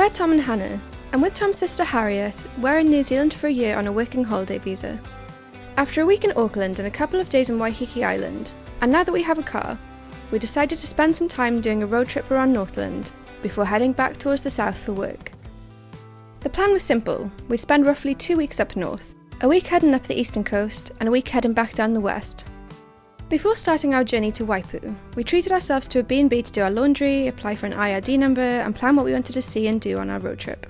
We're Tom and Hannah, and with Tom's sister Harriet, we're in New Zealand for a year on a working holiday visa. After a week in Auckland and a couple of days on Waiheke Island, and now that we have a car, we decided to spend some time doing a road trip around Northland before heading back towards the south for work. The plan was simple. We'd spend roughly 2 weeks up north, a week heading up the eastern coast and a week heading back down the west. Before starting our journey to Waipu, we treated ourselves to a B&B to do our laundry, apply for an IRD number and plan what we wanted to see and do on our road trip.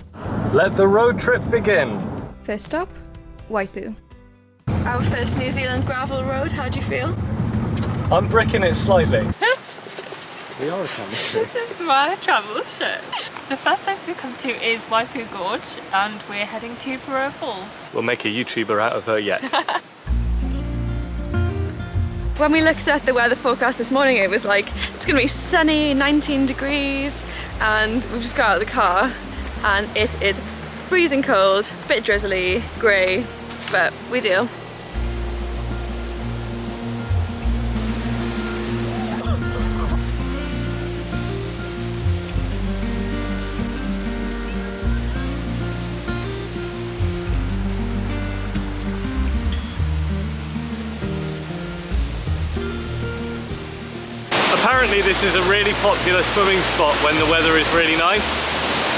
Let the road trip begin! First stop, Waipu. Our first New Zealand gravel road, how do you feel? I'm bricking it slightly. We are a camel trip. This is my travel shirt. The first place we come to is Waipu Gorge and we're heading to Piroa Falls. We'll make a YouTuber out of her yet. When we looked at the weather forecast this morning, it was like, it's going to be sunny, 19 degrees, and we just got out of the car and it is freezing cold, a bit drizzly, grey, but we deal. Apparently this is a really popular swimming spot when the weather is really nice,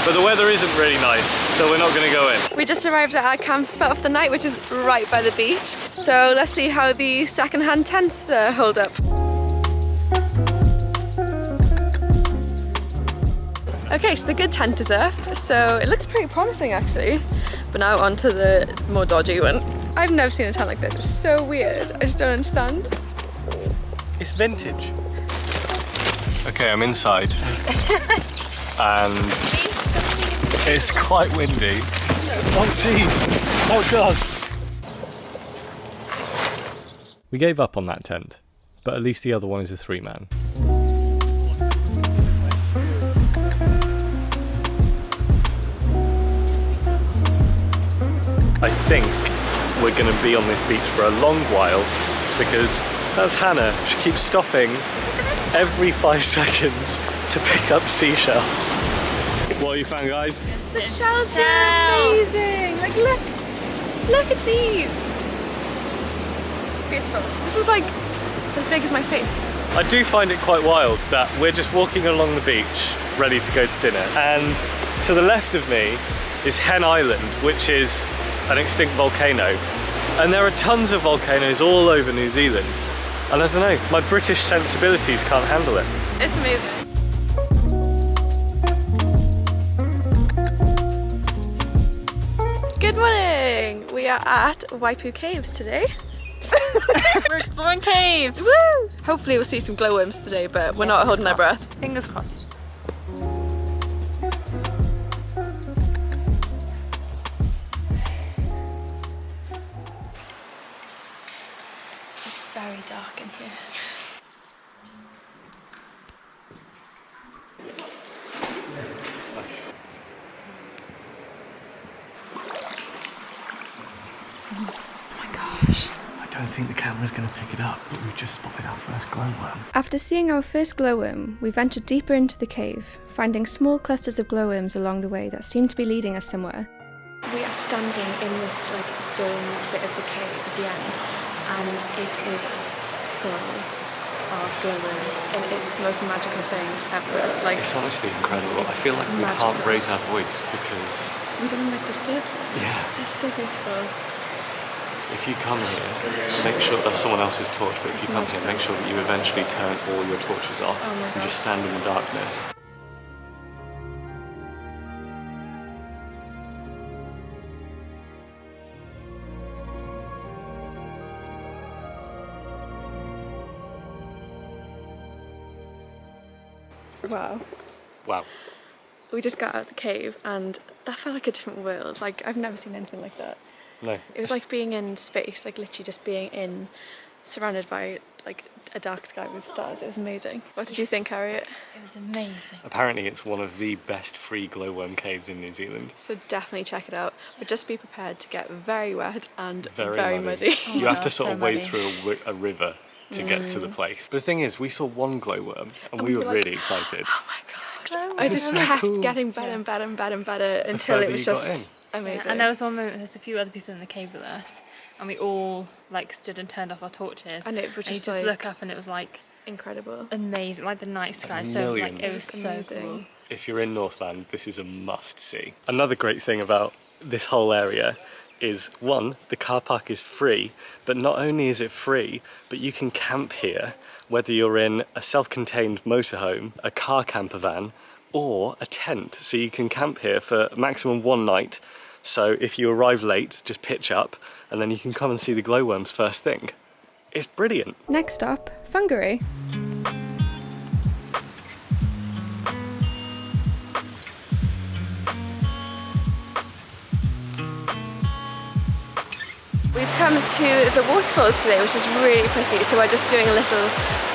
but the weather isn't really nice, so we're not going to go in. We just arrived at our camp spot of the night, which is right by the beach. So let's see how the second-hand tents hold up. Okay, so the good tent is up, so it looks pretty promising actually. But now on to the more dodgy one. I've never seen a tent like this, it's so weird. I just don't understand. It's vintage. Okay, I'm inside. And it's quite windy. Oh jeez, oh god. We gave up on that tent, but at least the other one is a 3-man. I think we're going to be on this beach for a long while because that's Hannah. She keeps stopping every 5 seconds to pick up seashells. What have you found, guys? The shells here are amazing! Like look at these! Beautiful. This one's like as big as my face. I do find it quite wild that we're just walking along the beach ready to go to dinner, and to the left of me is Hen Island, which is an extinct volcano, and there are tons of volcanoes all over New Zealand. And I don't know, my British sensibilities can't handle it. It's amazing. Good morning! We are at Waipu Caves today. We're exploring caves! Woo! Hopefully we'll see some glowworms today, but we're not holding our breath. Fingers crossed. It's very dark in here. Nice. Oh my gosh. I don't think the camera's going to pick it up, but we've just spotted our first glowworm. After seeing our first glowworm, we ventured deeper into the cave, finding small clusters of glowworms along the way that seemed to be leading us somewhere. We are standing in this dome bit of the cave at the end, and it is full of glowworms, and it's the most magical thing ever. It's honestly incredible. I feel like we magical. can't raise our voice because We don't disturb them. Yeah. They're so beautiful. if you come here, make sure that's someone else's torch, but if you come here, make sure that you eventually turn all your torches off and just stand in the darkness. Wow. Wow. We just got out of the cave and that felt like a different world. Like, I've never seen anything like that. No. It was like being in space, like literally just being surrounded by like a dark sky with stars. It was amazing. What did you think, Harriet? It was amazing. Apparently it's one of the best free glowworm caves in New Zealand. So definitely check it out, but just be prepared to get very wet and very muddy. Oh You have to sort so of wade muddy. through a river to get to the place. But the thing is, we saw one glowworm and we were like, really excited. Oh my god. shocked. I just kept getting better and better and better and better until it was just amazing. Yeah, and there was one moment, there's a few other people in the cave with us, and we all like stood and turned off our torches. And it was just you like, look up and it was like incredible, amazing, like the night sky. So like it was so cool. If you're in Northland, this is a must-see. Another great thing about this whole area is, one, the car park is free, but not only is it free, but you can camp here, whether you're in a self-contained motorhome, a car camper van, or a tent. So you can camp here for maximum one night. So if you arrive late, just pitch up, and then you can come and see the glowworms first thing. It's brilliant. Next up, Whangarei. We've come to the waterfalls today, which is really pretty. So we're just doing a little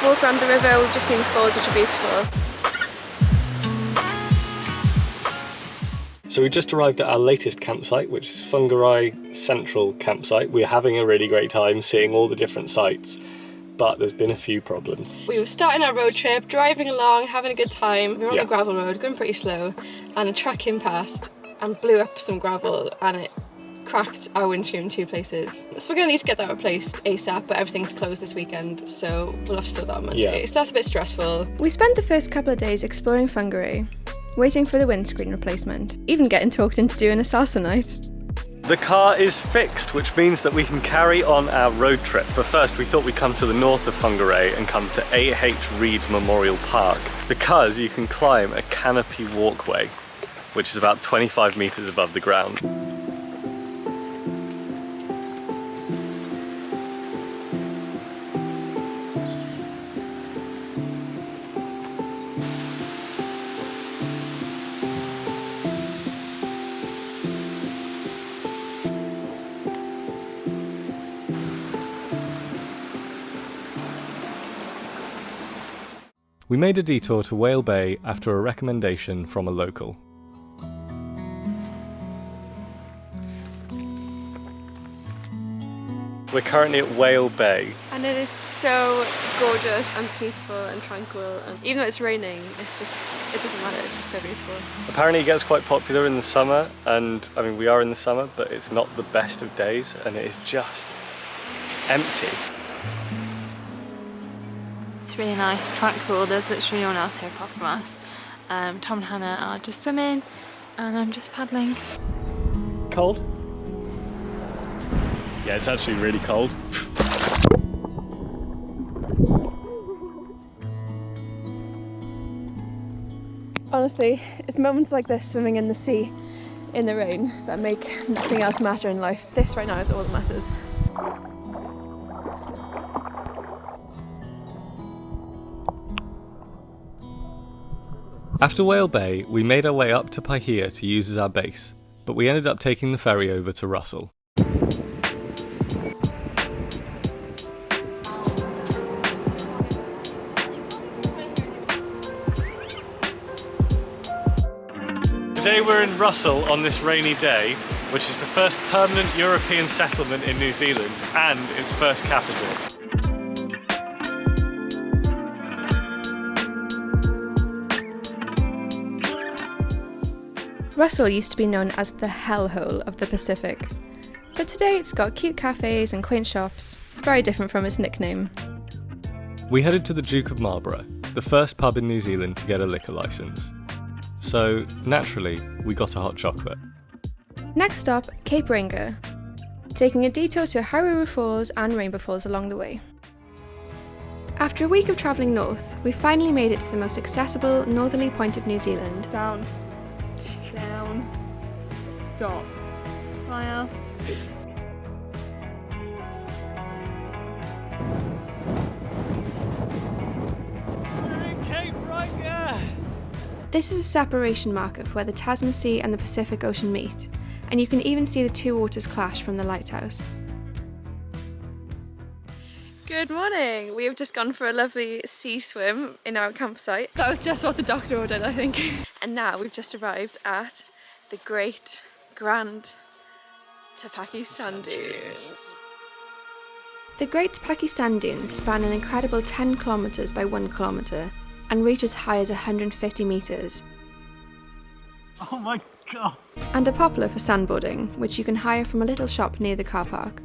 walk around the river. We've just seen the falls, which are beautiful. So we just arrived at our latest campsite, which is Whangarei Central Campsite. We're having a really great time seeing all the different sites, but there's been a few problems. We were starting our road trip, driving along, having a good time. We were on a gravel road, going pretty slow, and a truck came past and blew up some gravel, and it cracked our windscreen in 2 places. So we're going to need to get that replaced ASAP, but everything's closed this weekend, so we'll have to sort that on Monday. Yeah. So that's a bit stressful. We spent the first couple of days exploring Whangarei, waiting for the windscreen replacement, even getting talked into doing a salsa night. The car is fixed, which means that we can carry on our road trip. But first we thought we'd come to the north of Whangarei and come to A.H. Reid Memorial Park, because you can climb a canopy walkway, which is about 25 metres above the ground. We made a detour to Whale Bay after a recommendation from a local. We're currently at Whale Bay. And it is so gorgeous and peaceful and tranquil, and even though it's raining, it's just, it doesn't matter, it's just so beautiful. Apparently it gets quite popular in the summer, and I mean we are in the summer, but it's not the best of days and it is just empty. It's really nice, tranquil. There's literally no one else here apart from us. Tom and Hannah are just swimming and I'm just paddling. Cold? Yeah, it's actually really cold. Honestly, it's moments like this, swimming in the sea, in the rain, that make nothing else matter in life. This right now is all that matters. After Whale Bay, we made our way up to Paki to use as our base, but we ended up taking the ferry over to Russell. Today we're in Russell on this rainy day, which is the first permanent European settlement in New Zealand and its first capital. Russell used to be known as the hellhole of the Pacific, but today it's got cute cafes and quaint shops, very different from its nickname. We headed to the Duke of Marlborough, the first pub in New Zealand to get a liquor licence. So, naturally, we got a hot chocolate. Next stop, Cape Reinga, taking a detour to Piroa Falls and Rainbow Falls along the way. After a week of travelling north, we finally made it to the most accessible northerly point of New Zealand. Down. Down. Stop. Fire. We're in Cape Reinga! This is a separation marker for where the Tasman Sea and the Pacific Ocean meet, and you can even see the two waters clash from the lighthouse. Good morning! We have just gone for a lovely sea swim in our campsite. That was just what the doctor ordered, I think. And now we've just arrived at the great, grand Paki sand dunes. The Great Paki sand dunes span an incredible 10 kilometres by 1 kilometre, and reach as high as 150 metres. Oh my god! And a poplar for sandboarding, which you can hire from a little shop near the car park.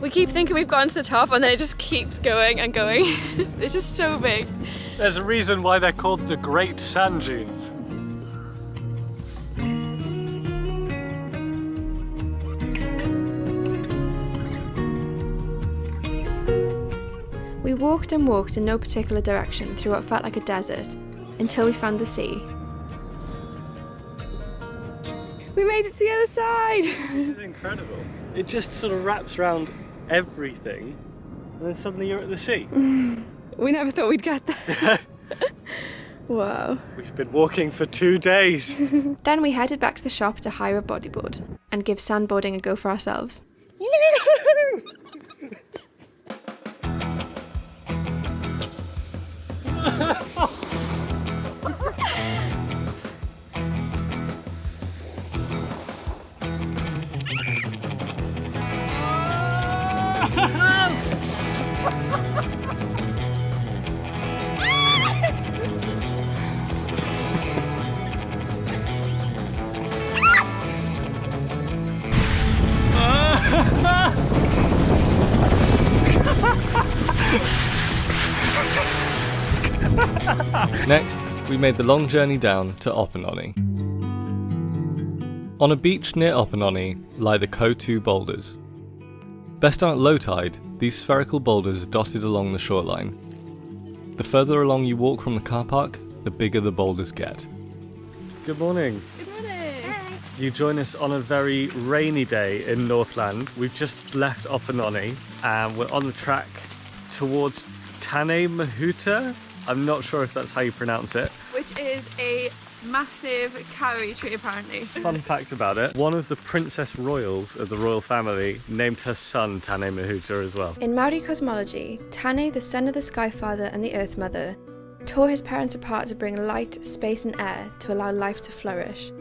We keep thinking we've gotten to the top and then it just keeps going and going. It's just so big. There's a reason why they're called the Great Sand Dunes. We walked and walked in no particular direction through what felt like a desert until we found the sea. We made it to the other side! This is incredible. It just sort of wraps around everything and then suddenly you're at the sea. We never thought we'd get there. Wow. We've been walking for 2 days. Then we headed back to the shop to hire a bodyboard and give sandboarding a go for ourselves. Next, we made the long journey down to Opanoni. On a beach near Opanoni lie the Koutu boulders. Best done at low tide, these spherical boulders are dotted along the shoreline. The further along you walk from the car park, the bigger the boulders get. Good morning. Good morning. You join us on a very rainy day in Northland. We've just left Opanoni and we're on the track towards Tane Mahuta. I'm not sure if that's how you pronounce it. Which is a massive Kauri tree apparently. Fun fact about it, one of the princess royals of the royal family named her son Tane Mahuta as well. In Maori cosmology, Tane, the son of the Sky Father and the Earth Mother, tore his parents apart to bring light, space and air to allow life to flourish.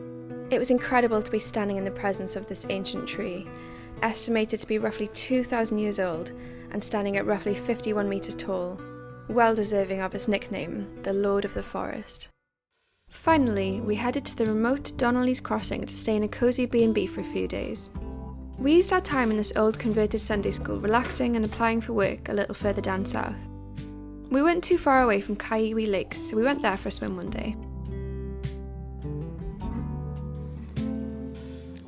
It was incredible to be standing in the presence of this ancient tree, estimated to be roughly 2,000 years old and standing at roughly 51 metres tall, well deserving of his nickname, the Lord of the Forest. Finally, we headed to the remote Donnelly's Crossing to stay in a cosy B&B for a few days. We used our time in this old converted Sunday school relaxing and applying for work a little further down south. We weren't too far away from Kai Iwi lakes, so we went there for a swim one day.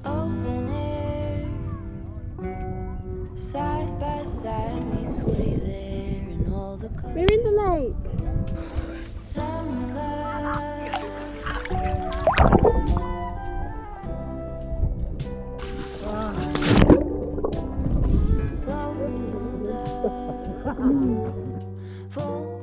Open air, side by side we sway there in all the colors. We're in the lake! For